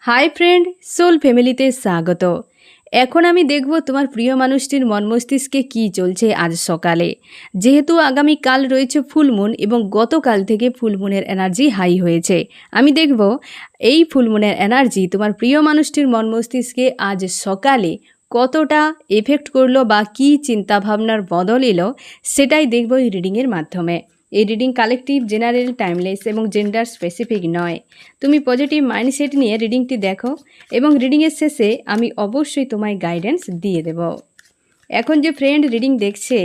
Hi friend, soul ফ্যামিলিতে স্বাগত। এখন আমি দেখব তোমার প্রিয় মানুষটির মন মস্তিষ্কে কী চলছে আজ সকালে। যেহেতু আগামীকাল রয়েছে ফুলমুন এবং গতকাল থেকে ফুলমুনের এনার্জি হাই হয়েছে, আমি দেখব এই ফুলমুনের এনার্জি তোমার প্রিয় মানুষটির মন মস্তিষ্কে আজ সকালে কতটা এফেক্ট করলো বা কী চিন্তাভাবনার বদল এলো, সেটাই দেখব এই রিডিংয়ের মাধ্যমে। এই রিডিং কালেকটিভ, জেনারেল, টাইমলেস এবং জেন্ডার স্পেসিফিক নয়। তুমি পজিটিভ মাইন্ডসেট নিয়ে রিডিংটি দেখো এবং রিডিংয়ের শেষে আমি অবশ্যই তোমায় গাইডেন্স দিয়ে দেব। এখন যে ফ্রেন্ড রিডিং দেখছে,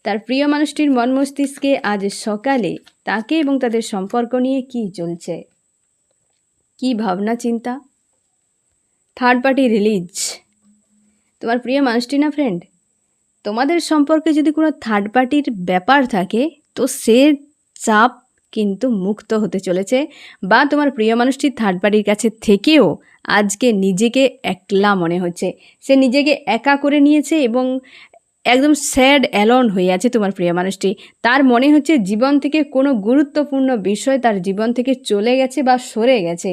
তার প্রিয় মানুষটির মন মস্তিষ্কে আজ সকালে তাকে এবং তাদের সম্পর্ক নিয়ে কী চলছে, কী ভাবনা চিন্তা। Third party release. তোমার প্রিয় মানুষটি না ফ্রেন্ড, তোমাদের সম্পর্কে যদি কোনো থার্ড পার্টির ব্যাপার থাকে তো সে চাপ কিন্তু মুক্ত হতে চলেছে, বা তোমার প্রিয় মানুষটি থার্ড পার্টির কাছে থেকেও আজকে নিজেকে একলা মনে হচ্ছে। সে নিজেকে একা করে নিয়েছে এবং একদম স্যাড অ্যালোন হয়ে আছে তোমার প্রিয় মানুষটি। তার মনে হচ্ছে জীবন থেকে কোনো গুরুত্বপূর্ণ বিষয় তার জীবন থেকে চলে গেছে বা সরে গেছে,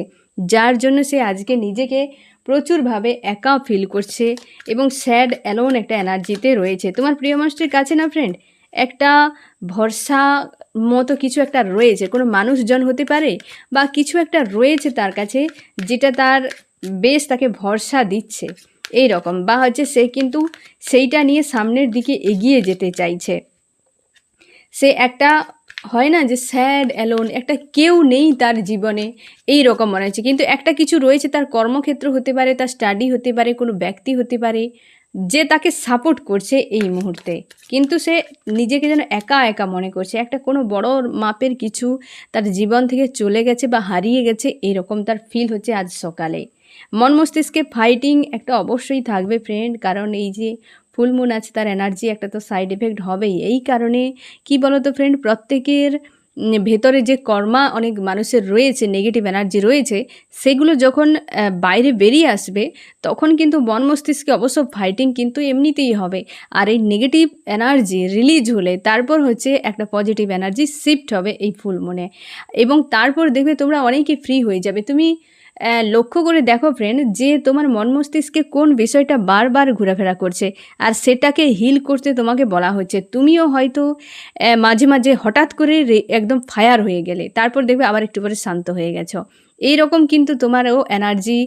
যার জন্য সে আজকে নিজেকে প্রচুরভাবে একা ফিল করছে এবং স্যাড অ্যালোন একটা এনার্জিতে রয়েছে। তোমার প্রিয় মানুষটির কাছে না ফ্রেন্ড একটা ভরসা মতো কিছু একটা রয়েছে, কোনো মানুষজন হতে পারে বা কিছু একটা রয়েছে তার কাছে যেটা তার বেশ তাকে ভরসা দিচ্ছে এই রকম, বা হচ্ছে সে কিন্তু সেইটা নিয়ে সামনের দিকে এগিয়ে যেতে চাইছে। সে একটা হয় না যে স্যাড অ্যালোন, একটা কেউ নেই তার জীবনে এই রকম মনে হচ্ছে, কিন্তু একটা কিছু রয়েছে, তার কর্মক্ষেত্র হতে পারে, তার স্টাডি হতে পারে, কোনো ব্যক্তি হতে পারে যে তাকে সাপোর্ট করছে এই মুহূর্তে, কিন্তু সে নিজেকে যেন একা একা মনে করছে। একটা কোনো বড় মাপের কিছু তার জীবন থেকে চলে গেছে বা হারিয়ে গেছে এরকম তার ফিল হচ্ছে আজ সকালে। মন মস্তিষ্কে ফাইটিং একটা অবশ্যই থাকবে ফ্রেন্ড, কারণ এই যে ফুল মুন আছে তার এনার্জি একটা তো সাইড এফেক্ট হবেই। এই কারণে কি বলো তো ফ্রেন্ড, প্রত্যেকের ভেতরে যে কর্মা অনেক মানুষের রয়েছে, নেগেটিভ এনার্জি রয়েছে, সেগুলো যখন বাইরে বেরিয়ে আসবে তখন কিন্তু মন মস্তিষ্কে অবশ্য ফাইটিং কিন্তু এমনিতেই হবে। আর এই নেগেটিভ এনার্জি রিলিজ হলে তারপর হচ্ছে একটা পজিটিভ এনার্জি শিফট হবে এই ফুল মুনে, এবং তারপর দেখবে তোমরা অনেকেই ফ্রি হয়ে যাবে। তুমি লক্ষ্য করে দেখো ফ্রেন্ড যে তোমার মন মস্তিষ্কে কোন বিষয়টা বারবার ঘোরাফেরা করছে আর সেটাকে হিল করতে তোমাকে বলা হচ্ছে। তুমিও হয়তো মাঝে মাঝে হঠাৎ করে একদম ফায়ার হয়ে গেলে, তারপর দেখবে আবার একটু পরে শান্ত হয়ে গেছো। এই রকম কিন্তু তোমারও এনার্জি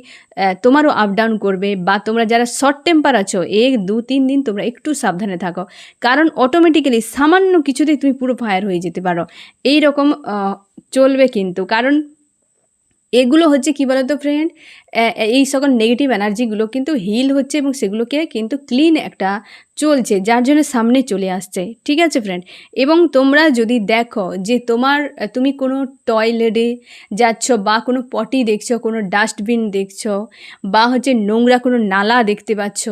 তোমারও আপ ডাউন করবে, বা তোমরা যারা শর্ট টেম্পার আছো 1-2-3 দিন তোমরা একটু সাবধানে থাকো, কারণ অটোমেটিক্যালি সামান্য কিছুতেই তুমি পুরো ফায়ার হয়ে যেতে পারো। এই রকম চলবে কিন্তু, কারণ এগুলো হচ্ছে কী বলতো ফ্রেন্ড, এই সকল নেগেটিভ এনার্জিগুলো কিন্তু হিল হচ্ছে এবং সেগুলোকে কিন্তু ক্লিন একটা চলছে, যার জন্য সামনে চলে আসছে। ঠিক আছে ফ্রেন্ড, এবং তোমরা যদি দেখো যে তুমি কোনো টয়লেটে যাচ্ছ বা কোনো পটি দেখছো, কোনো ডাস্টবিন দেখছো, বা হচ্ছে নোংরা কোনো নালা দেখতে পাচ্ছ,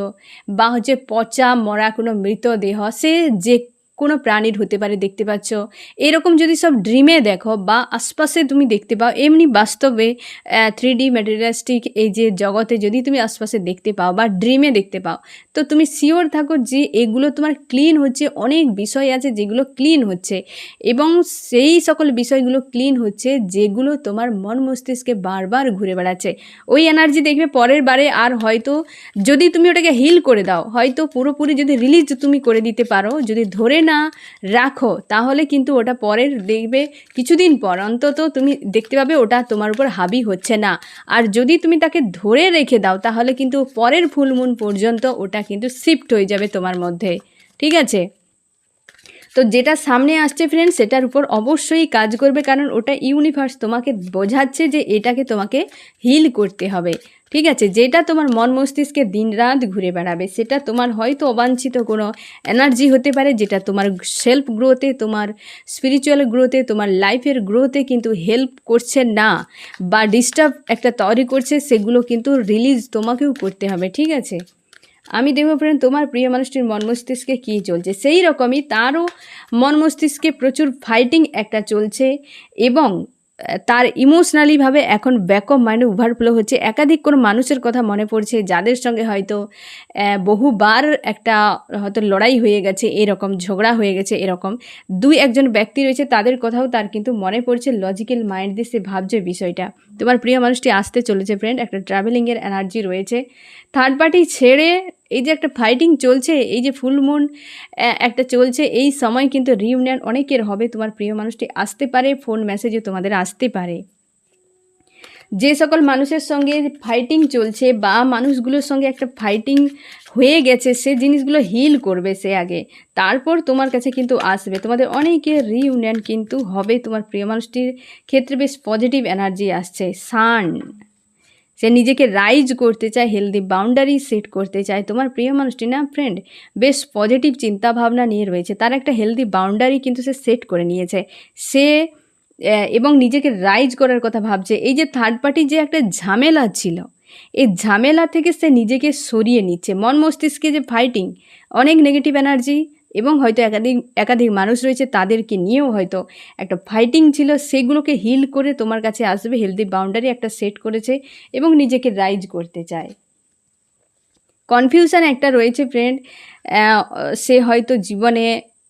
বা হচ্ছে পচা মরা কোনো মৃতদেহ, সে যে কোনো প্রাণীর হতে পারে দেখতে পাচ্ছ, এরকম যদি সব ড্রিমে দেখো বা আশপাশে তুমি দেখতে পাও, এমনি বাস্তবে 3D ম্যাটেরিয়ালিস্টিক এই যে জগতে যদি তুমি আশপাশে দেখতে পাও বা ড্রিমে দেখতে পাও, তো তুমি শিওর থাকো যে এগুলো তোমার ক্লিন হচ্ছে। অনেক বিষয় আছে যেগুলো ক্লিন হচ্ছে, এবং সেই সকল বিষয়গুলো ক্লিন হচ্ছে যেগুলো তোমার মন মস্তিষ্কে বারবার ঘুরে বেড়াচ্ছে। ওই এনার্জি দেখবে পরের বারে আর হয়তো যদি তুমি ওটাকে হিল করে দাও, হয়তো পুরোপুরি যদি রিলিজ তুমি করে দিতে পারো, যদি ধরে না রাখো, তাহলে কিন্তু ওটা পরের দেখবে কিছুদিন পর অন্তত তুমি দেখতে পাবে ওটা তোমার উপর হাবি হচ্ছে না। আর যদি তুমি তাকে ধরে রেখে দাও তাহলে কিন্তু পরের ফুল মুন পর্যন্ত ওটা কিন্তু শিফট হয়ে যাবে তোমার মধ্যে। ঠিক আছে, তো যেটা সামনে আসছে ফ্রেন্ড সেটার উপর অবশ্যই কাজ করবে, কারণ ওটা ইউনিভার্স তোমাকে বোঝাচ্ছে যে এটাকে তোমাকে হিল করতে হবে। ঠিক আছে, যেটা তোমার মন মস্তিষ্কে দিনরাত ঘুরে বেড়াবে সেটা তোমার হয়তো অবাঞ্ছিত কোনো এনার্জি হতে পারে, যেটা তোমার সেলফ গ্রোথে, তোমার স্পিরিচুয়াল গ্রোথে, তোমার লাইফের গ্রোথে কিন্তু হেল্প করছে না, বা ডিস্টার্ব একটা তৈরি করছে, সেগুলো কিন্তু রিলিজ তোমাকেও করতে হবে। ঠিক আছে, আমি দেখব ফ্রেন্ড তোমার প্রিয় মানুষটির মন মস্তিষ্কে কী চলছে, সেই রকমই তারও মন মস্তিষ্কে প্রচুর ফাইটিং একটা চলছে, এবং তার ইমোশনালিভাবে এখন ব্যাক অফ মাইন্ডে ওভারফ্লো হচ্ছে। একাধিক কোনো মানুষের কথা মনে পড়ছে, যাদের সঙ্গে হয়তো বহুবার একটা হয়তো লড়াই হয়ে গেছে, এরকম ঝগড়া হয়ে গেছে, এরকম 2-1 ব্যক্তি রয়েছে, তাদের কথাও তার কিন্তু মনে পড়ছে। লজিক্যাল মাইন্ড দিয়ে সে ভাবছে বিষয়টা। তোমার প্রিয় মানুষটি আসতে চলেছে ফ্রেন্ড, একটা ট্রাভেলিংয়ের এনার্জি রয়েছে। থার্ড পার্টি ছেড়ে এই যে একটা ফাইটিং চলছে, এই যে ফুল মুন একটা চলছে, এই সময় কিন্তু রিউনিয়ন অনেকের হবে। তোমার প্রিয় মানুষটি আসতে পারে, ফোন মেসেজে তোমাদের আসতে পারে। যে সকল মানুষের সঙ্গে ফাইটিং চলছে বা মানুষগুলোর সঙ্গে একটা ফাইটিং হয়ে গেছে, সে জিনিসগুলো হিল করবে সে আগে, তারপর তোমার কাছে কিন্তু আসবে। তোমাদের অনেকের রিউনিয়ন কিন্তু হবে। তোমার প্রিয় মানুষটির ক্ষেত্রে বেশ পজিটিভ এনার্জি আসছে। সান, সে নিজেকে রাইজ করতে চায়, হেলদি বাউন্ডারি সেট করতে চায়। তোমার প্রিয় মানুষটি না ফ্রেন্ড বেশ পজিটিভ চিন্তাভাবনা নিয়ে রয়েছে। তার একটা হেলদি বাউন্ডারি কিন্তু সে সেট করে নিয়েছে। সে এবং নিজেকে রাইজ করার কথা ভাবছে। এই যে থার্ড পার্টি যে একটা ঝামেলা ছিল, এই ঝামেলা থেকে সে নিজেকে সরিয়ে নিচ্ছে। মন মস্তিষ্কে যে ফাইটিং, অনেক নেগেটিভ এনার্জি এবং হয়তো একাধিক মানুষ রয়েছে, তাদেরকে নিয়েও হয়তো একটা ফাইটিং ছিল, সেগুলোকে হিল করে তোমার কাছে আসবে। হেলদি বাউন্ডারি একটা সেট করেছে এবং নিজেকে রাইজ করতে চায়। কনফিউশন একটা রয়েছে ফ্রেন্ড, সে হয়তো জীবনে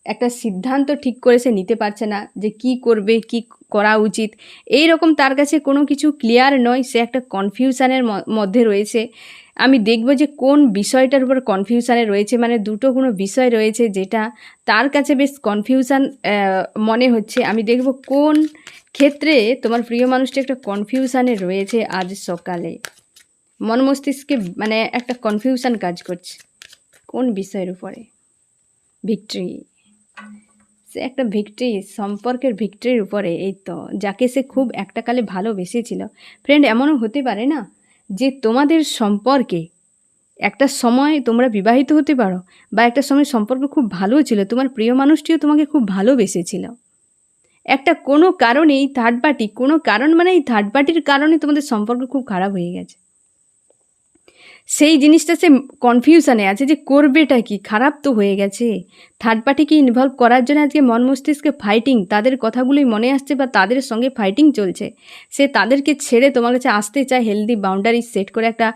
একটা সিদ্ধান্ত ঠিক করে সে নিতে পারছে না যে কি করবে, কি করা উচিত। এই রকম তার কাছে কোনো কিছু ক্লিয়ার নয়, সে একটা কনফিউশনের মধ্যে রয়েছে। আমি দেখব যে কোন বিষয়টার উপর কনফিউশানে রয়েছে, মানে দুটো কোনো বিষয় রয়েছে যেটা তার কাছে বেশ কনফিউশান মনে হচ্ছে। আমি দেখব কোন ক্ষেত্রে তোমার প্রিয় মানুষটি একটা কনফিউশানে রয়েছে আজ সকালে। মন মস্তিষ্কে মানে একটা কনফিউশন কাজ করছে কোন বিষয়ের উপরে। ভিক্টরি, সে একটা ভিক্টরি, সম্পর্কের ভিক্টরির উপরে। এই তো, যাকে সে খুব একটা কালে ভালোবেসেছিল। ফ্রেন্ড, এমনও হতে পারে না যে তোমাদের সম্পর্কে একটা সময় তোমরা বিবাহিত হতে পারো, বা একটা সময় সম্পর্ক খুব ভালো ছিল, তোমার প্রিয় মানুষটিও তোমাকে খুব ভালোবেসেছিল। একটা কোনো কারণেই থার্ড পার্টি, কোনো কারণ মানে এই থার্ড পার্টির কারণে তোমাদের সম্পর্ক খুব খারাপ হয়ে গেছে। সেই জিনিসটা সে কনফিউশনে আছে যে করবেটা কি, খারাপ তো হয়ে গেছে। থার্ড পার্টিকে ইনভলভ করার জন্য আজকে মন মস্তিষ্কে ফাইটিং, তাদের কথাগুলোই মনে আসছে বা তাদের সঙ্গে ফাইটিং চলছে। সে তাদেরকে ছেড়ে তোমার কাছে আসতে চায়, হেলদি বাউন্ডারি সেট করে একটা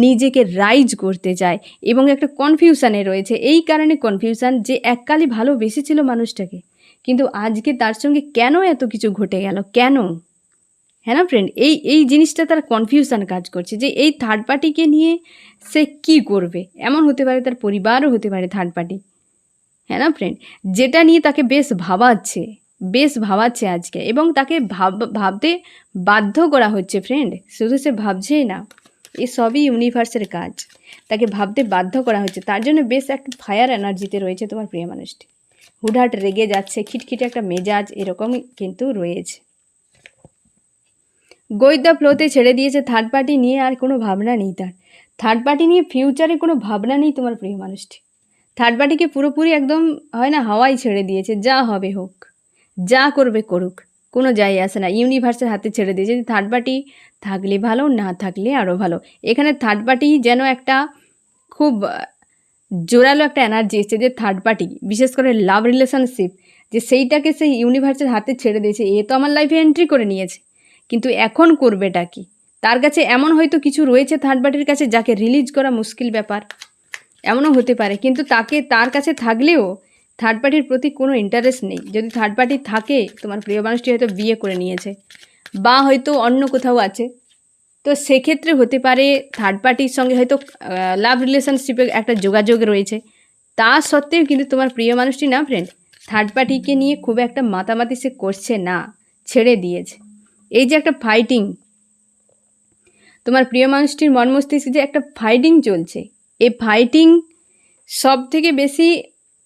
নিজেকে রাইজ করতে চায় এবং একটা কনফিউশনে রয়েছে। এই কারণে কনফিউশন যে এককালে ভালোবেসেছিল মানুষটাকে, কিন্তু আজকে তার সঙ্গে কেন এত কিছু ঘটে গেল, কেন? হ্যাঁ না ফ্রেন্ড, এই জিনিসটা তার কনফিউশন কাজ করছে যে এই থার্ড পার্টিকে নিয়ে সে কি করবে। এমন হতে পারে তার পরিবারও হতে পারে থার্ড পার্টি। হ্যাঁ না ফ্রেন্ড, যেটা নিয়ে তাকে বেশ ভাবাচ্ছে আজকে, এবং তাকে ভাবতে বাধ্য করা হচ্ছে ফ্রেন্ড। শুধু সে ভাবছেই না, এই সবই ইউনিভার্সের কাজ। তাকে ভাবতে বাধ্য করা হচ্ছে, তার জন্য বেশ একটা ফায়ার এনার্জিতে রয়েছে তোমার প্রিয় মানুষটি। হুটহাট রেগে যাচ্ছে, খিটখিটে একটা মেজাজ এরকমই কিন্তু রয়েছে। গোয়েন্দা ফ্লোতে ছেড়ে দিয়েছে। থার্ড পার্টি নিয়ে আর কোনো ভাবনা নেই তার। থার্ড পার্টি নিয়ে ফিউচারে কোনো ভাবনা নেই তোমার প্রিয় মানুষটি। থার্ড পার্টিকে পুরোপুরি একদম হয় না হাওয়াই ছেড়ে দিয়েছে, যা হবে হোক, যা করবে করুক, কোনো যায় আসে না, ইউনিভার্সের হাতে ছেড়ে দিয়েছে। থার্ড পার্টি থাকলে ভালো, না থাকলে আরও ভালো। এখানে থার্ড পার্টি যেন একটা খুব জোরালো একটা এনার্জি এসছে যে থার্ড পার্টি, বিশেষ করে লাভ রিলেশনশিপ, যে সেইটাকে সেই ইউনিভার্সের হাতে ছেড়ে দিয়েছে। এ তো আমার লাইফে এন্ট্রি করে নিয়েছে, কিন্তু এখন করবেটা কি? তার কাছে এমন হয়তো কিছু রয়েছে থার্ড পার্টির কাছে যাকে রিলিজ করা মুশকিল ব্যাপার, এমনও হতে পারে। কিন্তু তার কাছে থাকলেও থার্ড পার্টির প্রতি কোনো ইন্টারেস্ট নেই। যদি থার্ড পার্টি থাকে, তোমার প্রিয় মানুষটি হয়তো বিয়ে করে নিয়েছে বা হয়তো অন্য কোথাও আছে, তো সেক্ষেত্রে হতে পারে থার্ড পার্টির সঙ্গে হয়তো লাভ রিলেশনশিপে একটা যোগাযোগ রয়েছে। তা সত্ত্বেও কিন্তু তোমার প্রিয় মানুষটি না ফ্রেন্ড, থার্ড পার্টিকে নিয়ে খুব একটা মাতামাতি সে করছে না, ছেড়ে দিয়েছে। এই যে একটা ফাইটিং, তোমার প্রিয় মানুষটির মন মস্তিষ্কে যে একটা ফাইটিং চলছে, এই ফাইটিং সব থেকে বেশি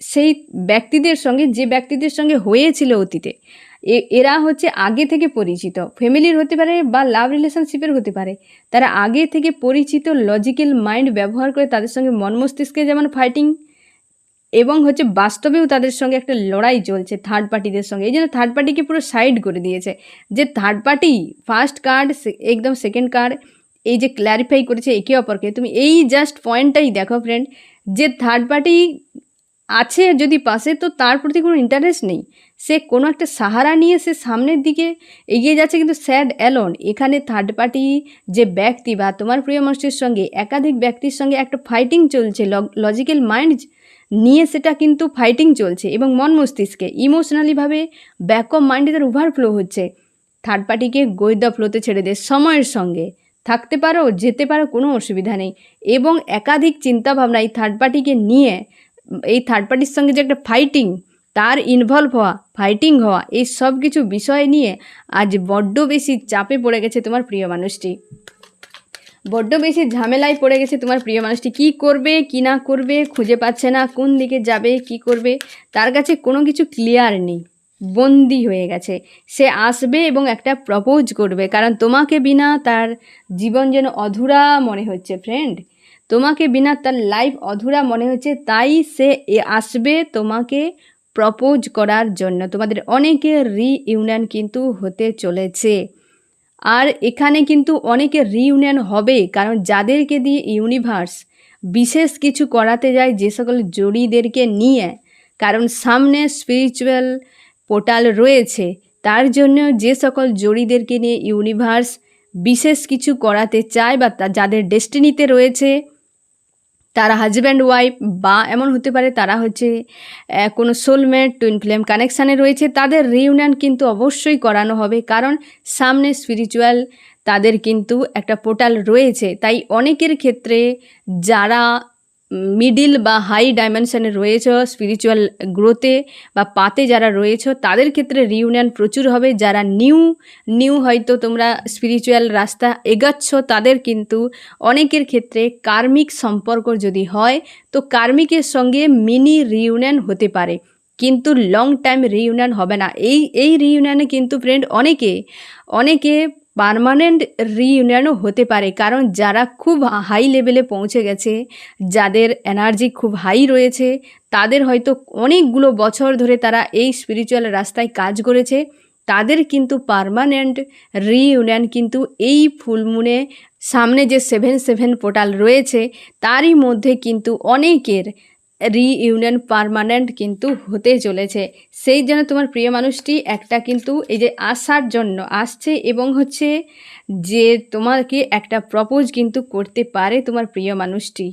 সেই ব্যক্তিদের সঙ্গে, যে ব্যক্তিদের সঙ্গে হয়েছিল অতীতে। এরা হচ্ছে আগে থেকে পরিচিত, ফ্যামিলির হতে পারে বা লাভ রিলেশনশিপের হতে পারে। তারা আগে থেকে পরিচিত, লজিক্যাল মাইন্ড ব্যবহার করে তাদের সঙ্গে মন মস্তিষ্কে যেমন ফাইটিং, এবং হচ্ছে বাস্তবেও তাদের সঙ্গে একটা লড়াই চলছে থার্ড পার্টিদের সঙ্গে। এই জন্য থার্ড পার্টিকে পুরো সাইড করে দিয়েছে, যে থার্ড পার্টি ফার্স্ট কার্ড একদম সেকেন্ড কার্ড, এই যে ক্ল্যারিফাই করেছে একে অপরকে। তুমি এই জাস্ট পয়েন্টটাই দেখো ফ্রেন্ড, যে থার্ড পার্টি আছে যদি পাশে, তো তার প্রতি কোনো ইন্টারেস্ট নেই। সে কোনো একটা সাহারা নিয়ে সে সামনের দিকে এগিয়ে যাচ্ছে, কিন্তু স্যাড অ্যালোন। এখানে থার্ড পার্টি যে ব্যক্তি বা তোমার প্রিয় মানুষটির সঙ্গে একাধিক ব্যক্তির সঙ্গে একটা ফাইটিং চলছে, লজিক্যাল মাইন্ড নিয়ে সেটা কিন্তু ফাইটিং চলছে, এবং মন মস্তিষ্কে ইমোশনালিভাবে ব্যাক অফ মাইন্ডে তার ওভারফ্লো হচ্ছে। থার্ড পার্টিকে গো দ্য ফ্লোতে ছেড়ে দে, সময়ের সঙ্গে থাকতে পারো, যেতে পারো, কোনো অসুবিধা নেই। এবং একাধিক চিন্তাভাবনা এই থার্ড পার্টিকে নিয়ে, এই থার্ড পার্টির সঙ্গে যে একটা ফাইটিং, তার ইনভলভ হওয়া, ফাইটিং হওয়া, এই সব কিছু বিষয় নিয়ে আজ বড্ড বেশি চাপে পড়ে গেছে তোমার প্রিয় মানুষটি, বড্ড বেশি ঝামেলায় পড়ে গেছে তোমার প্রিয় মানুষটি। কী করবে কি না করবে খুঁজে পাচ্ছে না, কোন দিকে যাবে কি করবে তার কাছে কোনো কিছু ক্লিয়ার নেই, বন্দি হয়ে গেছে। সে আসবে এবং একটা প্রপোজ করবে, কারণ তোমাকে বিনা তার জীবন যেন অধুরা মনে হচ্ছে ফ্রেন্ড, তোমাকে বিনা তার লাইফ অধুরা মনে হচ্ছে। তাই সে আসবে তোমাকে প্রপোজ করার জন্য। তোমাদের অনেকের রিইউনিয়ন কিন্তু হতে চলেছে, আর এখানে কিন্তু অনেকের রিইউনিয়ন হবে, কারণ যাদেরকে দিয়ে ইউনিভার্স বিশেষ কিছু করাতে যায়, যে সকল জড়িদেরকে নিয়ে, কারণ সামনে স্পিরিচুয়াল পোর্টাল রয়েছে, তার জন্য যে সকল জড়িদেরকে নিয়ে ইউনিভার্স বিশেষ কিছু করাতে চায় বা যাদের ডেস্টিনিতে রয়েছে, তারা হাজব্যান্ড ওয়াইফ, বা এমন হতে পারে তারা হচ্ছে কোনো সোলমেট টুইন ফ্লেম কানেকশানে রয়েছে, তাদের রিইউনিয়ন কিন্তু অবশ্যই করানো হবে, কারণ সামনে স্পিরিচুয়াল তাদের কিন্তু একটা পোর্টাল রয়েছে। তাই অনেকের ক্ষেত্রে যারা মিডিল বা হাই ডাইমেনশানে রয়েছ, স্পিরিচুয়াল গ্রোথে বা পাতে যারা রয়েছ, তাদের ক্ষেত্রে রিইউনিয়ন প্রচুর হবে। যারা নিউ হয়তো তোমরা স্পিরিচুয়াল রাস্তা এগাচ্ছ, তাদের কিন্তু অনেকের ক্ষেত্রে কার্মিক সম্পর্ক যদি হয়, তো কার্মিকের সঙ্গে মিনি রিইউনিয়ন হতে পারে, কিন্তু লং টাইম রিইউনিয়ন হবে না। এই রিইউনিয়নে কিন্তু ফ্রেন্ড অনেকে পার্মানেন্ট রিইউনিয়নও হতে পারে, কারণ যারা খুব হাই লেভেলে পৌঁছে গেছে, যাদের এনার্জি খুব হাই রয়েছে, তাদের হয়তো অনেকগুলো বছর ধরে তারা এই স্পিরিচুয়াল রাস্তায় কাজ করেছে, তাদের কিন্তু পার্মানেন্ট রিইউনিয়ন কিন্তু এই ফুলমুনে সামনে যে 7 পোর্টাল রয়েছে তারই মধ্যে কিন্তু অনেকের রিইউনিয়ন পার্মানেন্ট কিন্তু হতে চলেছে। সেই জন্য তোমার প্রিয় মানুষটি একটা কিন্তু এই যে আসার জন্য আসছে, এবং হচ্ছে যে তোমাকে একটা প্রপোজ কিন্তু করতে পারে তোমার প্রিয় মানুষটি।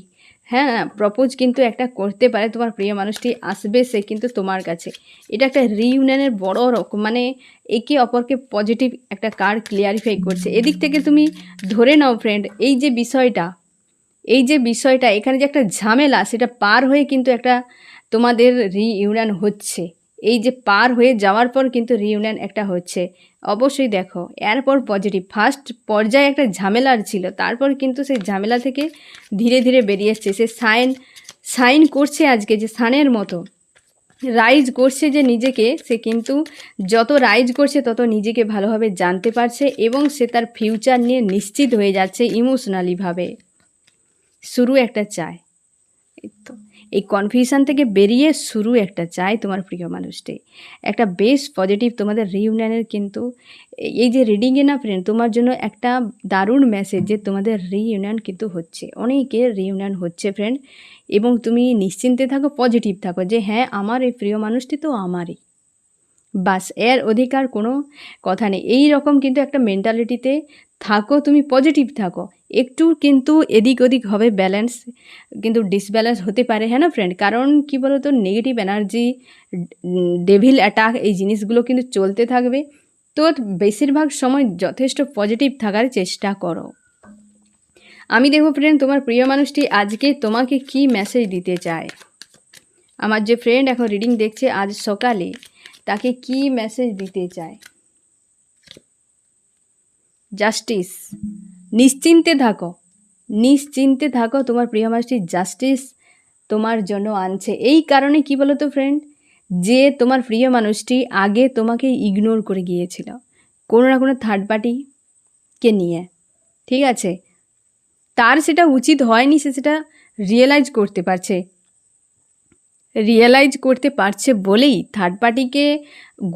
হ্যাঁ, প্রপোজ কিন্তু একটা করতে পারে তোমার প্রিয় মানুষটি, আসবে সে কিন্তু তোমার কাছে। এটা একটা রিইউনিয়নের বড় রকম, মানে একে অপরকে পজিটিভ একটা কার্ড ক্লিয়ারিফাই করছে। এদিক থেকে তুমি ধরে নাও ফ্রেন্ড, এই যে বিষয়টা এখানে যে একটা ঝামেলা, সেটা পার হয়ে কিন্তু একটা তোমাদের রিইউনিয়ন হচ্ছে। এই যে পার হয়ে যাওয়ার পর কিন্তু রিইউনিয়ন একটা হচ্ছে। অবশ্যই দেখো, এরপর পজিটিভ ফার্স্ট পর্যায়ে একটা ঝামেলার ছিল, তারপর কিন্তু সেই ঝামেলা থেকে ধীরে ধীরে বেরিয়ে এসছে। সে সাইন করছে আজকে, যে সানের মতো রাইজ করছে যে নিজেকে, সে কিন্তু যত রাইজ করছে তত নিজেকে ভালোভাবে জানতে পারছে, এবং সে তার ফিউচার নিয়ে নিশ্চিত হয়ে যাচ্ছে ইমোশনালিভাবে। শুরু একটা চায়, তো এই কনফিউশন থেকে বেরিয়ে শুরু একটা চাই তোমার প্রিয় মানুষটি। একটা বেশ পজিটিভ তোমাদের রিইউনিয়নের কিন্তু এই যে রিডিংয়ে না ফ্রেন্ড, তোমার জন্য একটা দারুণ মেসেজ যে তোমাদের রিইউনিয়ন কিন্তু হচ্ছে, অনেকের রিইউনিয়ন হচ্ছে ফ্রেন্ড। এবং তুমি নিশ্চিন্তে থাকো, পজিটিভ থাকো, যে হ্যাঁ আমার এই প্রিয় মানুষটি তো আমারই, বাস এর অধিকার কোনো কথা নেই। এই রকম কিন্তু একটা মেন্টালিটিতে থাকো, তুমি পজিটিভ থাকো। একটু কিন্তু এদিক ওদিক হবে, ব্যালেন্স কিন্তু ডিসব্যালেন্স হতে পারে, হ্যাঁ না ফ্রেন্ড? কারণ কি বলো তো, নেগেটিভ এনার্জি, ডেভিল অ্যাটাক, এই জিনিসগুলো কিন্তু চলতে থাকবে। তো বেশিরভাগ সময় যথেষ্ট পজিটিভ থাকার চেষ্টা করো। আমি দেখো ফ্রেন্ড, তোমার প্রিয় মানুষটি আজকে তোমাকে কি মেসেজ দিতে চায়। আমার যে ফ্রেন্ড এখন রিডিং দেখছে আজ সকালে, তাকে কি মেসেজ দিতে চায়। জাস্টিস, নিশ্চিন্তে থাকো, তোমার প্রিয় মানুষটি জাস্টিস তোমার জন্য আনছে। এই কারণে কি বলো তো ফ্রেন্ড, যে তোমার প্রিয় মানুষটি আগে তোমাকে ইগনোর করে গিয়েছিল কোনো না কোনো থার্ড পার্টিকে নিয়ে, ঠিক আছে? তার সেটা উচিত হয়নি, সে সেটা রিয়েলাইজ করতে পারছে। রিয়েলাইজ করতে পারছে বলেই, থার্ড পার্টিকে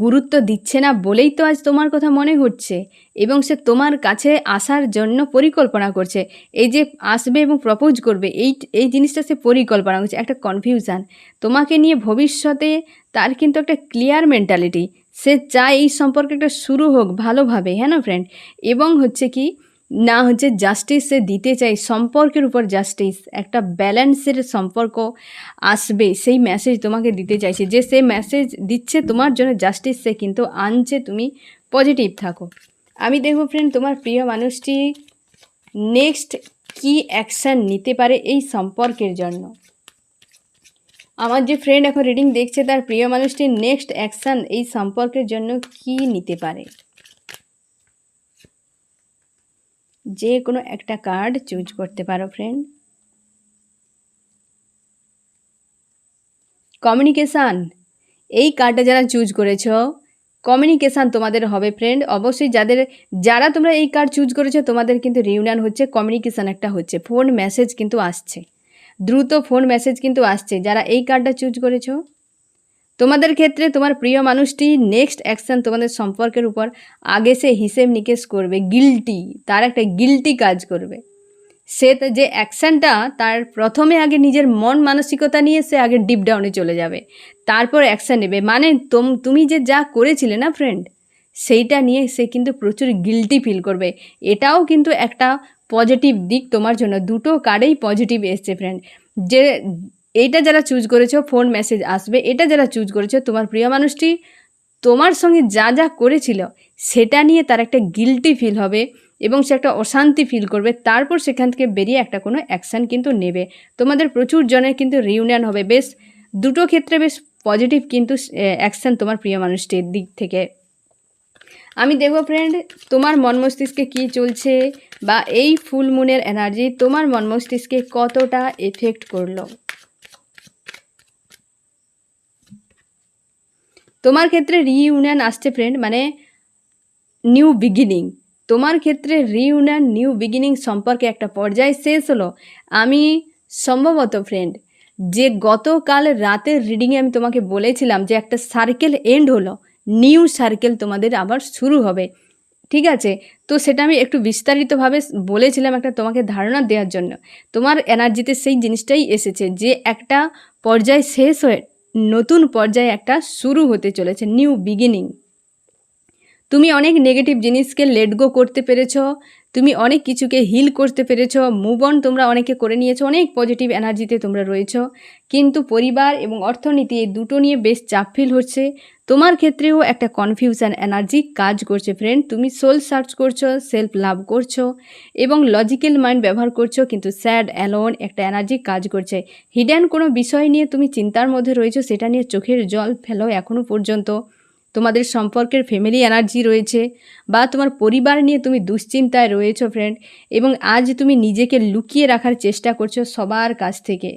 গুরুত্ব দিচ্ছে না বলেই তো আজ তোমার কথা মনে হচ্ছে এবং সে তোমার কাছে আসার জন্য পরিকল্পনা করছে। এই যে আসবে এবং প্রপোজ করবে, এই জিনিসটা সে পরিকল্পনা করছে। একটা কনফিউশান তোমাকে নিয়ে ভবিষ্যতে, তার কিন্তু একটা ক্লিয়ার মেন্টালিটি। সে চায় এই সম্পর্কে একটা শুরু হোক ভালোভাবে, হ্যাঁ না ফ্রেন্ড? এবং হচ্ছে কি না, হচ্ছে জাস্টিস সে দিতে চাই, সম্পর্কের উপর জাস্টিস, একটা ব্যালেন্সের সম্পর্ক আসবে সেই মেসেজ তোমাকে দিতে চাইছে। যে সে মেসেজ দিচ্ছে তোমার জন্য জাস্টিস সে কিন্তু আনছে, তুমি পজিটিভ থাকো। আমি দেখবো ফ্রেন্ড তোমার প্রিয় মানুষটি নেক্সট কি অ্যাকশান নিতে পারে এই সম্পর্কের জন্য। আমার যে ফ্রেন্ড এখন রিডিং দেখছে, তার প্রিয় মানুষটি নেক্সট অ্যাকশান এই সম্পর্কের জন্য কি নিতে পারে। যে কোনো একটা কার্ড চুজ করতে পারো ফ্রেন্ড। কমিউনিকেশান, এই কার্ডটা যারা চুজ করেছো, কমিউনিকেশান তোমাদের হবে ফ্রেন্ড। অবশ্যই যারা তোমরা এই কার্ড চুজ করেছো তোমাদের কিন্তু রিউনিয়ন হচ্ছে, কমিউনিকেশান একটা হচ্ছে, ফোন মেসেজ কিন্তু আসছে, দ্রুত ফোন মেসেজ কিন্তু আসছে। যারা এই কার্ডটা চুজ করেছো, তোমাদের ক্ষেত্রে তোমার প্রিয় মানুষটি নেক্সট অ্যাকশান তোমাদের সম্পর্কের উপর আগে সে হিসেব নিকেশ করবে, গিল্টি, তার একটা গিল্টি কাজ করবে। সে যে অ্যাকশানটা, তার প্রথমে আগে নিজের মন মানসিকতা নিয়ে সে আগে ডিপ ডাউনে চলে যাবে, তারপর অ্যাকশান নেবে। মানে তুমি যে যা করেছিলে না ফ্রেন্ড, সেইটা নিয়ে সে কিন্তু প্রচুর গিল্টি ফিল করবে। এটাও কিন্তু একটা পজিটিভ দিক তোমার জন্য, দুটো কার্ডেই পজিটিভ এসছে ফ্রেন্ড। যে এইটা যারা চুজ করেছো, ফোন মেসেজ আসবে, এটা যারা চুজ করেছো, তোমার প্রিয় মানুষটি তোমার সঙ্গে যা যা করেছিল সেটা নিয়ে তার একটা গিল্টি ফিল হবে এবং সে একটা অশান্তি ফিল করবে। তারপর সেখান থেকে বেরিয়ে একটা কোনো অ্যাকশান কিন্তু নেবে। তোমাদের প্রচুর জনের কিন্তু রিউনিয়ন হবে। বেশ দুটো ক্ষেত্রে বেশ পজিটিভ কিন্তু অ্যাকশান তোমার প্রিয় মানুষটির দিক থেকে। আমি দেখব ফ্রেন্ড তোমার মন মস্তিষ্কে কী চলছে, বা এই ফুল মুনের এনার্জি তোমার মন মস্তিষ্কে কতটা এফেক্ট করলো। তোমার ক্ষেত্রে রিইউনিয়ন আসছে ফ্রেন্ড, মানে নিউ বিগিনিং। তোমার ক্ষেত্রে রিইউনিয়ন, নিউ বিগিনিং সম্পর্কে একটা পর্যায় শেষ হলো। আমি সম্ভবত ফ্রেন্ড যে গতকাল রাতের রিডিংয়ে আমি তোমাকে বলেছিলাম যে একটা সার্কেল এন্ড হলো, নিউ সার্কেল তোমাদের আবার শুরু হবে, ঠিক আছে? তো সেটা আমি একটু বিস্তারিতভাবে বলেছিলাম একটা তোমাকে ধারণা দেওয়ার জন্য। তোমার এনার্জিতে সেই জিনিসটাই এসেছে যে একটা পর্যায় শেষ হয়ে নতুন পর্যায়ে একটা শুরু হতে চলেছে, নিউ বিগিনিং। তুমি অনেক নেগেটিভ জিনিসকে লেট গো করতে পেরেছো, তুমি অনেক কিছুকে হিল করতে পেরেছো, মুভ অন তোমরা অনেকে করে নিয়েছো, অনেক পজিটিভ এনার্জিতে তোমরা রয়েছো। কিন্তু পরিবার এবং অর্থনীতি এই দুটো নিয়ে বেশ চাপ ফিল হচ্ছে। তোমার ক্ষেত্রেও একটা কনফিউশন এনার্জি কাজ করছে ফ্রেন্ড। তুমি সোল সার্চ করছো, সেলফ লাভ করছো এবং লজিক্যাল মাইন্ড ব্যবহার করছো, কিন্তু স্যাড অ্যালোন একটা এনার্জি কাজ করছে। হিডেন কোনো বিষয় নিয়ে তুমি চিন্তার মধ্যে রয়েছো, সেটা নিয়ে চোখের জল ফেলো এখনও পর্যন্ত। তোমাদের সম্পর্কের ফ্যামিলি এনার্জি রয়েছে, বা তোমার পরিবার নিয়ে তুমি দুশ্চিন্তায় রয়েছো ফ্রেন্ড, এবং আজ তুমি নিজেকে লুকিয়ে রাখার চেষ্টা করছো সবার কাছ থেকে।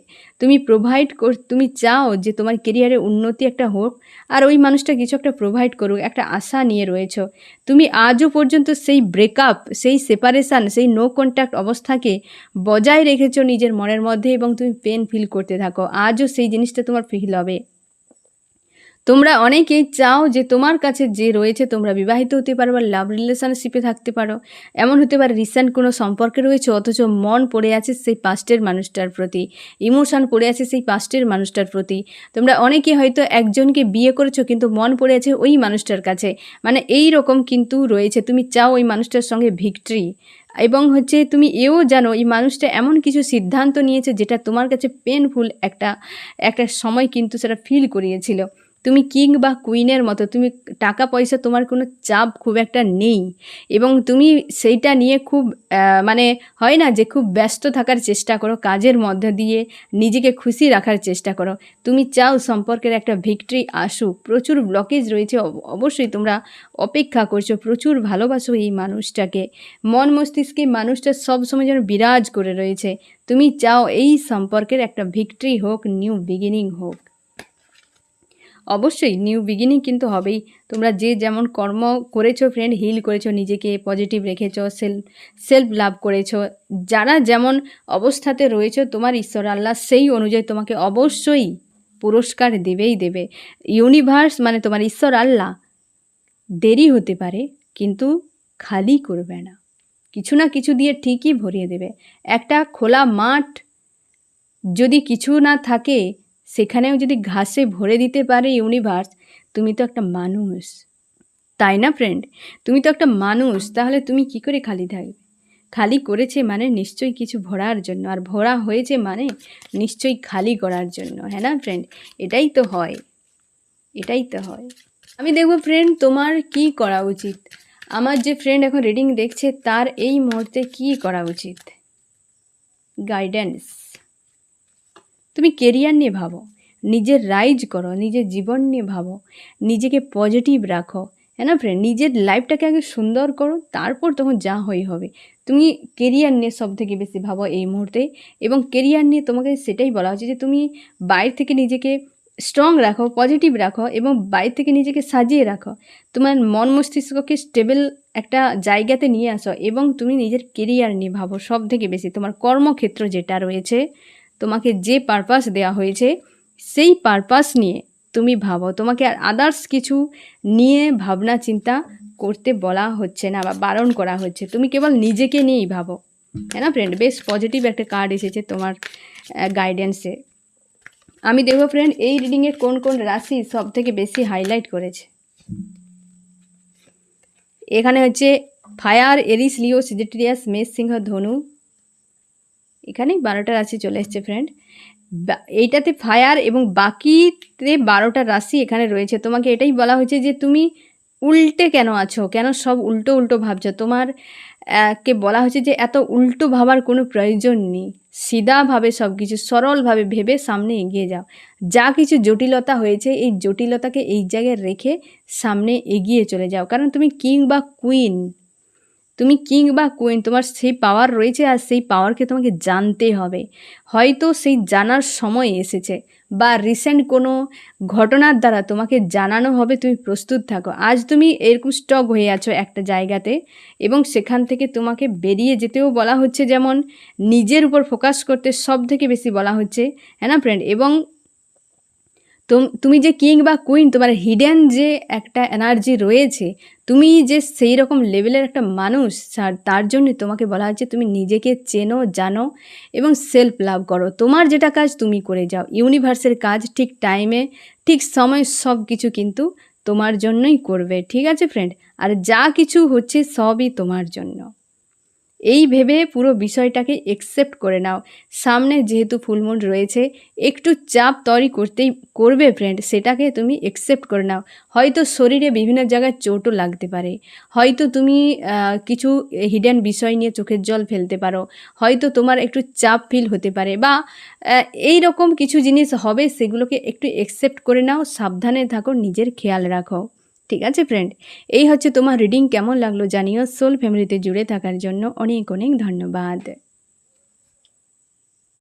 তুমি চাও যে তোমার কেরিয়ারে উন্নতি একটা হোক, আর ওই মানুষটা কিছু একটা প্রোভাইড করুক, একটা আশা নিয়ে রয়েছো। তুমি আজও পর্যন্ত সেই ব্রেকআপ, সেই সেপারেশান, সেই নো কন্ট্যাক্ট অবস্থাকে বজায় রেখেছো নিজের মনের মধ্যে, এবং তুমি পেন ফিল করতে থাকো। আজও সেই জিনিসটা তোমার ফিল হবে। তোমরা অনেকেই চাও যে তোমার কাছে যে রয়েছে, তোমরা বিবাহিত হতে পারো বা লাভ রিলেশনশিপে থাকতে পারো। এমন হতে পারে রিসেন্ট কোনো সম্পর্কে রয়েছে, অথচ মন পড়ে আছে সেই পাস্টের মানুষটার প্রতি, ইমোশন পড়ে আছে সেই পাস্টের মানুষটার প্রতি। তোমরা অনেকে হয়তো একজনকে বিয়ে করেছো, কিন্তু মন পড়ে আছে ওই মানুষটার কাছে। মানে এই রকম কিন্তু রয়েছে। তুমি চাও ওই মানুষটার সঙ্গে ভিক্টরি, এবং হচ্ছে তুমি এও জানো এই মানুষটা এমন কিছু সিদ্ধান্ত নিয়েছে যেটা তোমার কাছে পেনফুল একটা সময় কিন্তু সেটা ফিল করিয়েছিল। তুমি কিং বা কুইনের মতো, তুমি টাকা পয়সা তোমার কোনো চাপ খুব একটা নেই, এবং তুমি সেইটা নিয়ে খুব মানে হয় না যে খুব ব্যস্ত থাকার চেষ্টা করো, কাজের মধ্যে দিয়ে নিজেকে খুশি রাখার চেষ্টা করো। তুমি চাও সম্পর্কের একটা ভিক্টরি আসুক। প্রচুর ব্লকেজ রয়েছে, অবশ্যই তোমরা অপেক্ষা করছো, প্রচুর ভালোবাসো এই মানুষটাকে। মন মস্তিষ্কে মানুষটা সবসময় যেন বিরাজ করে রয়েছে। তুমি চাও এই সম্পর্কের একটা ভিক্টরি হোক, নিউ বিগিনিং হোক। অবশ্যই নিউ বিগিনিং কিন্তু হবেই। তোমরা যে যেমন কর্ম করেছো ফ্রেন্ড, হিল করেছো, নিজেকে পজিটিভ রেখেছো, সেলফ লাভ করেছো, যারা যেমন অবস্থাতে রয়েছে তোমার ঈশ্বর আল্লাহ সেই অনুযায়ী তোমাকে অবশ্যই পুরস্কার দেবেই দেবে। ইউনিভার্স মানে তোমার ঈশ্বর আল্লাহ দেরি হতে পারে কিন্তু খালি করবে না, কিছু না কিছু দিয়ে ঠিকই ভরিয়ে দেবে। একটা খোলা মাঠ যদি কিছু না থাকে, সেখানেও যদি ঘাসে ভরে দিতে পারে ইউনিভার্স, তুমি তো একটা মানুষ, তাই না ফ্রেন্ড? তুমি তো একটা মানুষ, তাহলে তুমি কি করে খালি থাকবে? খালি করেছে মানে নিশ্চয়ই কিছু ভরার জন্য, আর ভরা হয়েছে মানে নিশ্চয়ই খালি করার জন্য, হ্যাঁ না ফ্রেন্ড? এটাই তো হয়, এটাই তো হয়। আমি দেখবো ফ্রেন্ড তোমার কি করা উচিত। আমার যে ফ্রেন্ড এখন রিডিং দেখছে তার এই মুহূর্তে কি করা উচিত, গাইডেন্স। তুমি কেরিয়ার নিয়ে ভাবো, নিজের রাইজ করো, নিজের জীবন নিয়ে ভাবো, নিজেকে পজিটিভ রাখো, হ্যাঁ না ফ্রেন্ড? নিজের লাইফটাকে আগে সুন্দর করো, তারপর তখন যা হবে। তুমি কেরিয়ার নিয়ে সব থেকে বেশি ভাবো এই মুহূর্তে, এবং কেরিয়ার নিয়ে তোমাকে সেটাই বলা হচ্ছে যে তুমি বাইরে থেকে নিজেকে স্ট্রং রাখো, পজিটিভ রাখো, এবং বাইরে থেকে নিজেকে সাজিয়ে রাখো। তোমার মন মস্তিষ্ককে স্টেবল একটা জায়গাতে নিয়ে আসো, এবং তুমি নিজের কেরিয়ার নিয়ে ভাবো সব থেকে বেশি। তোমার কর্মক্ষেত্র যেটা রয়েছে, তোমাকে যে পারপাস দেওয়া হয়েছে সেই পারপাস নিয়ে তুমি ভাবো। তোমাকে আর আদার্স কিছু নিয়ে ভাবনা চিন্তা করতে বলা হচ্ছে না বা বারণ করা হচ্ছে, তুমি কেবল নিজেকে নিয়েই ভাবো, হ্যাঁ না ফ্রেন্ড? বেশ পজিটিভ একটা কার্ড এসেছে তোমার গাইডেন্সে। আমি দেখবো ফ্রেন্ড এই রিডিংয়ে কোন কোন রাশি সব থেকে বেশি হাইলাইট করেছে। এখানে হচ্ছে ফায়ার, এরিস, লিও, সেজিটেরিয়াস, মেষ, সিংহ, ধনু। এখানেই 12টা রাশি চলে এসছে ফ্রেন্ড। এইটাতে ফায়ার এবং বাকিতে 12টা রাশি এখানে রয়েছে। তোমাকে এটাই বলা হয়েছে যে তুমি উল্টে কেন আছো, কেন সব উল্টো উল্টো ভাবছো। তোমার কে বলা হয়েছে যে এত উল্টো ভাবার কোনো প্রয়োজন নেই, সিধাভাবে সব কিছু সরলভাবে ভেবে সামনে এগিয়ে যাও। যা কিছু জটিলতা হয়েছে এই জটিলতাকে এই জায়গায় রেখে সামনে এগিয়ে চলে যাও, কারণ তুমি কিং বা কুইন, তুমি কিং বা কুইন, তোমার সেই পাওয়ার রয়েছে, আর সেই পাওয়ারকে তোমাকে জানতে হবে। হয়তো সেই জানার সময় এসেছে, বা রিসেন্ট কোনো ঘটনার দ্বারা তোমাকে জানানো হবে, তুমি প্রস্তুত থাকো। আজ তুমি এরকম স্টক হয়ে আছো একটা জায়গাতে, এবং সেখান থেকে তোমাকে বেরিয়ে যেতেও বলা হচ্ছে, যেমন নিজের উপর ফোকাস করতে সব থেকে বেশি বলা হচ্ছে, হ্যাঁ না ফ্রেন্ড? এবং তুমি যে কিং বা কুইন, তোমার হিডেন যে একটা এনার্জি রয়েছে, তুমি যে সেই রকম লেভেলের একটা মানুষ, তার জন্য তোমাকে বলা হচ্ছে তুমি নিজেকে চেনো, জানো এবং সেলফ লাভ করো। তোমার যেটা কাজ তুমি করে যাও, ইউনিভার্সের কাজ ঠিক টাইমে ঠিক সময় সব কিছু কিন্তু তোমার জন্যই করবে, ঠিক আছে ফ্রেন্ড? আর যা কিছু হচ্ছে সবই তোমার জন্য। এই ভেবে পুরো বিষয়টাকে একসেপ্ট করে নাও। সামনে যেহেতু ফুলমুন রয়েছে, একটু চাপ তৈরি করবে ফ্রেন্ড, সেটাকে তুমি একসেপ্ট করে নাও। হয়তো শরীরে বিভিন্ন জায়গায় চোটও লাগতে পারে, হয়তো তুমি কিছু হিডেন বিষয় নিয়ে চোখের জল ফেলতে পারো, হয়তো তোমার একটু চাপ ফিল হতে পারে, বা এই রকম কিছু জিনিস হবে, সেগুলোকে একটু একসেপ্ট করে নাও। সাবধানে থাকো, নিজের খেয়াল রাখো, ঠিক আছে ফ্রেন্ড? এই হচ্ছে তোমার রিডিং। কেমন লাগলো জানিও। সোল ফ্যামিলিতে জুড়ে থাকার জন্য অনেক অনেক ধন্যবাদ।